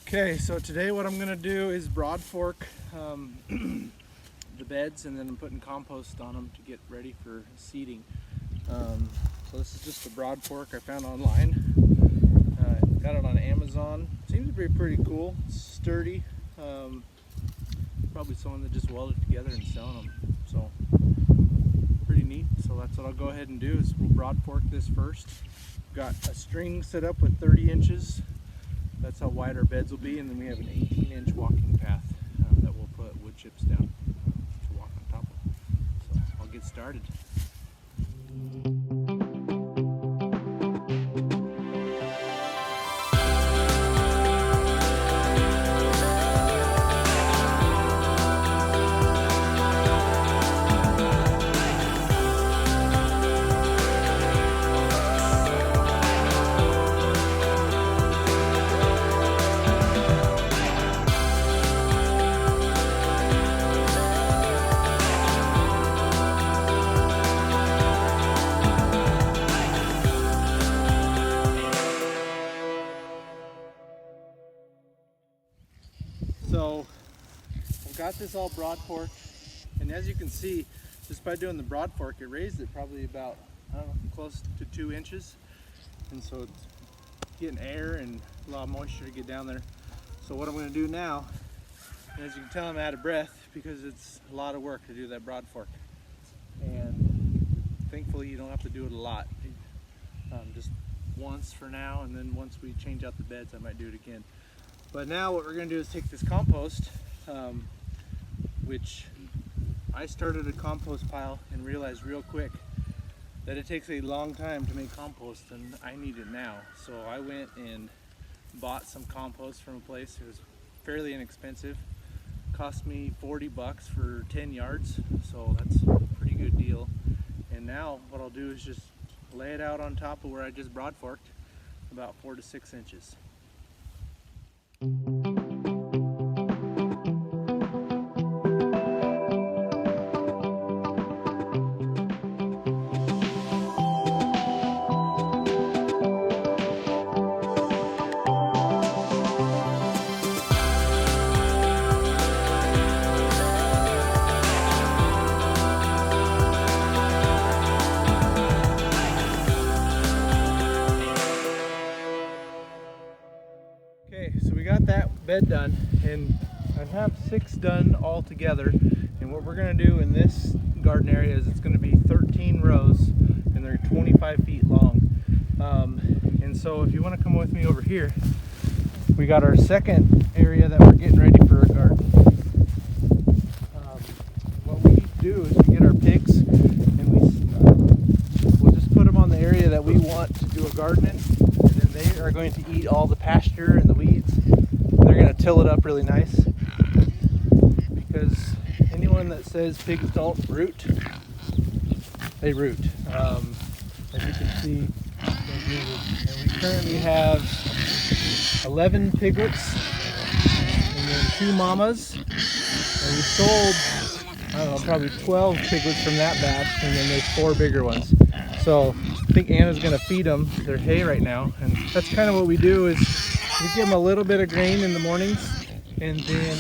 Okay, so today what I'm going to do is broad fork the beds, and then I'm putting compost on them to get ready for seeding. So this is just the broad fork I found online. Got it on Amazon. Seems to be pretty cool, sturdy. Probably someone that just welded together and selling them. So pretty neat. So that's what I'll go ahead and do is we'll broad fork this first. Got a string set up with 30 inches. That's how wide our beds will be, and then we have an 18-inch walking path that we'll put wood chips down to walk on top of. So I'll get started. So I've got this all broad forked, and as you can see, just by doing the broad fork, it raised it probably about, I don't know, close to 2 inches. And so it's getting air and a lot of moisture to get down there. So what I'm going to do now, and as you can tell, I'm out of breath because it's a lot of work to do that broad fork. And thankfully you don't have to do it a lot. Just once for now, and then once we change out the beds I might do it again. But now what we're going to do is take this compost, which I started a compost pile and realized real quick that it takes a long time to make compost, and I need it now. So I went and bought some compost from a place. It was fairly inexpensive. Cost me $40 for 10 yards, so that's a pretty good deal. And now what I'll do is just lay it out on top of where I just broad forked, about 4 to 6 inches. Okay, so we got that bed done, and I have 6 done all together. And what we're going to do in this garden area is it's going to be 13 rows, and they're 25 feet long. And so if you want to come with me over here, we got our second area that we're getting ready for a garden. What we do is we get our pigs, and we'll just put them on the area that we want to do a garden in. They are going to eat all the pasture and the weeds. They're going to till it up really nice, because anyone that says pigs don't root, they root. As you can see, they do. And we currently have 11 piglets and then 2 mamas. And we sold, I don't know, probably 12 piglets from that batch, and then there's 4 bigger ones. So I think Anna's going to feed them their hay right now, and that's kind of what we do is we give them a little bit of grain in the mornings, and then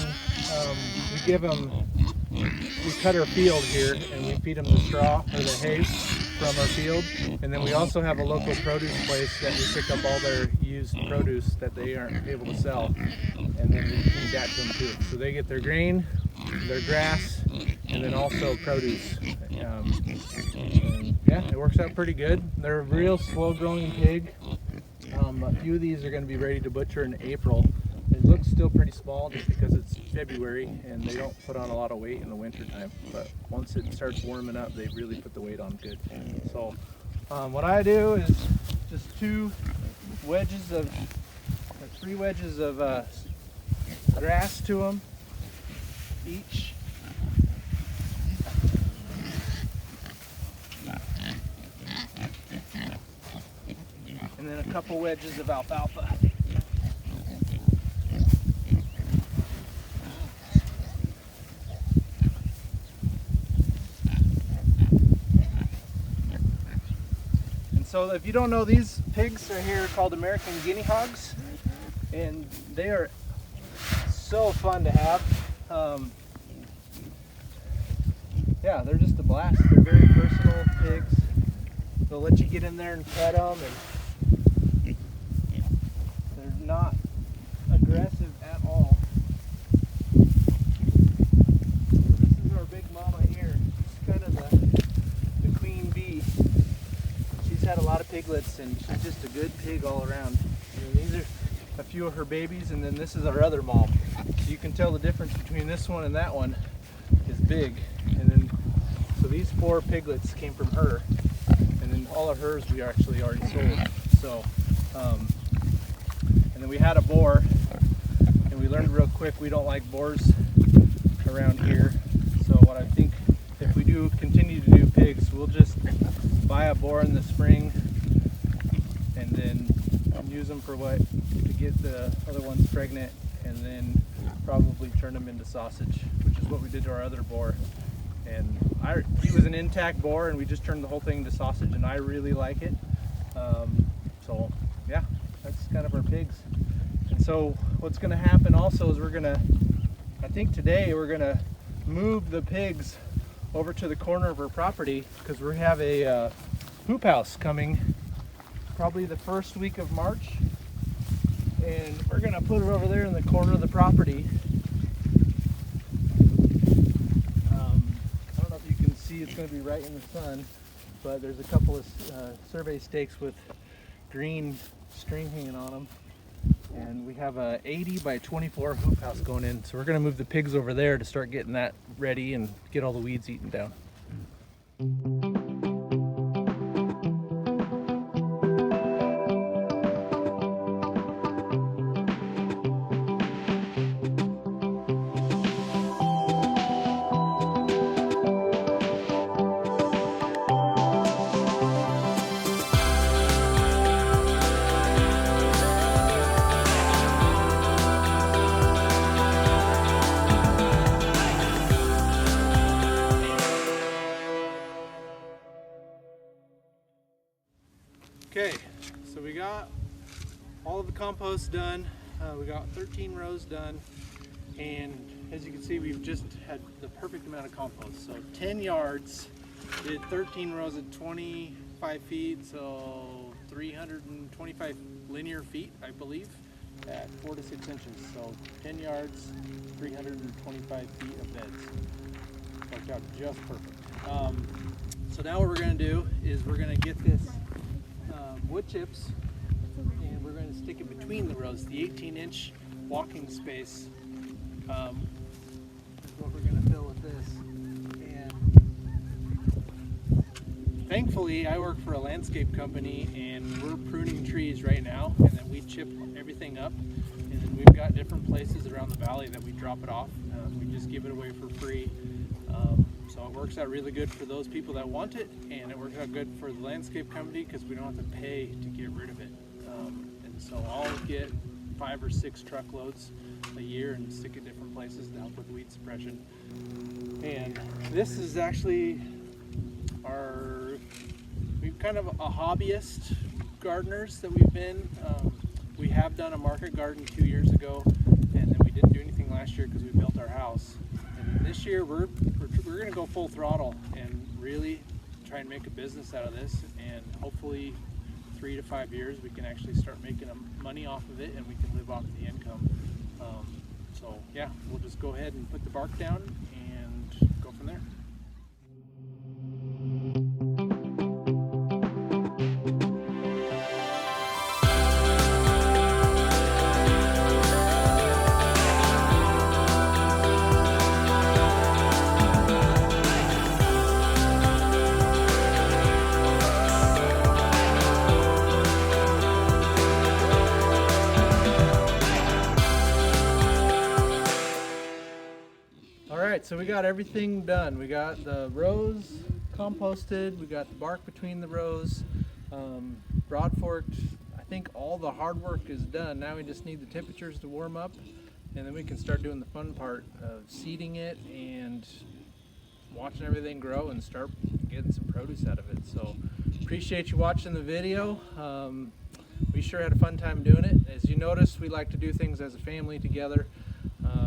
we cut our field here and we feed them the straw or the hay from our field. And then we also have a local produce place that we pick up all their used produce that they aren't able to sell, and then we feed that to them too. So they get their grain, their grass, and then also produce. And yeah, it works out pretty good. They're a real slow growing pig. A few of these are going to be ready to butcher in April. It looks still pretty small just because it's February and they don't put on a lot of weight in the winter time. But once it starts warming up, they really put the weight on good. So what I do is just 3 wedges of grass to them each. And then a couple wedges of alfalfa. And so if you don't know, these pigs are here called American guinea hogs, and they are so fun to have. Yeah, they're just a blast. They're very personal pigs. They'll let you get in there and pet them, and they're not aggressive at all. This is our big mama here. She's kind of the queen bee. She's had a lot of piglets, and she's just a good pig all around. These are a few of her babies, and then this is our other mom. So you can tell the difference between this one and that one is big. And then, so these 4 piglets came from her, and then all of hers we actually already sold. So, and then we had a boar, and we learned real quick we don't like boars around here. So what I think, if we do continue to do pigs, we'll just buy a boar in the spring and then use them for what, to get the other ones pregnant, and then probably turn them into sausage, which is what we did to our other boar. And he was an intact boar, and we just turned the whole thing into sausage, and I really like it. So yeah, that's kind of our pigs. And so what's going to happen also is I think today we're going to move the pigs over to the corner of our property, because we have a hoop house coming probably the first week of March, and we're going to put it over there in the corner of the property. I don't know if you can see, it's going to be right in the sun, but there's a couple of survey stakes with green string hanging on them, and we have a 80 by 24 hoop house going in. So we're going to move the pigs over there to start getting that ready and get all the weeds eaten down. Okay, so we got all of the compost done. We got 13 rows done, and as you can see, we've just had the perfect amount of compost. So 10 yards, did 13 rows at 25 feet, so 325 linear feet, I believe, at 4 to 6 inches. So 10 yards, 325 feet of beds. Worked out just perfect. So now what we're going to do is we're going to get this wood chips, and we're going to stick it between the rows. The 18-inch walking space is what we're going to fill with this. And thankfully, I work for a landscape company, and we're pruning trees right now, and then we chip everything up, and then we've got different places around the valley that we drop it off. We just give it away for free. So it works out really good for those people that want it, and it works out good for the landscape company because we don't have to pay to get rid of it. And so I'll get 5 or 6 truckloads a year and stick at different places to help with weed suppression. And this is actually we've kind of a hobbyist gardeners that we've been. We have done a market garden 2 years ago, and then we didn't do anything last year because we built our house. And this year we're going to go full throttle and really try and make a business out of this, and hopefully 3 to 5 years we can actually start making money off of it, and we can live off the income. So yeah, we'll just go ahead and put the bark down and go from there. So we got everything done. We got the rows composted, we got the bark between the rows, broad forked. I think all the hard work is done. Now we just need the temperatures to warm up, and then we can start doing the fun part of seeding it and watching everything grow and start getting some produce out of it. So appreciate you watching the video. We sure had a fun time doing it. As you notice, we like to do things as a family together.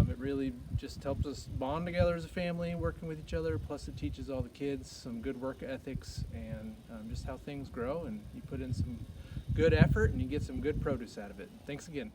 It really just helps us bond together as a family, working with each other. Plus, it teaches all the kids some good work ethics and just how things grow. And you put in some good effort and you get some good produce out of it. Thanks again.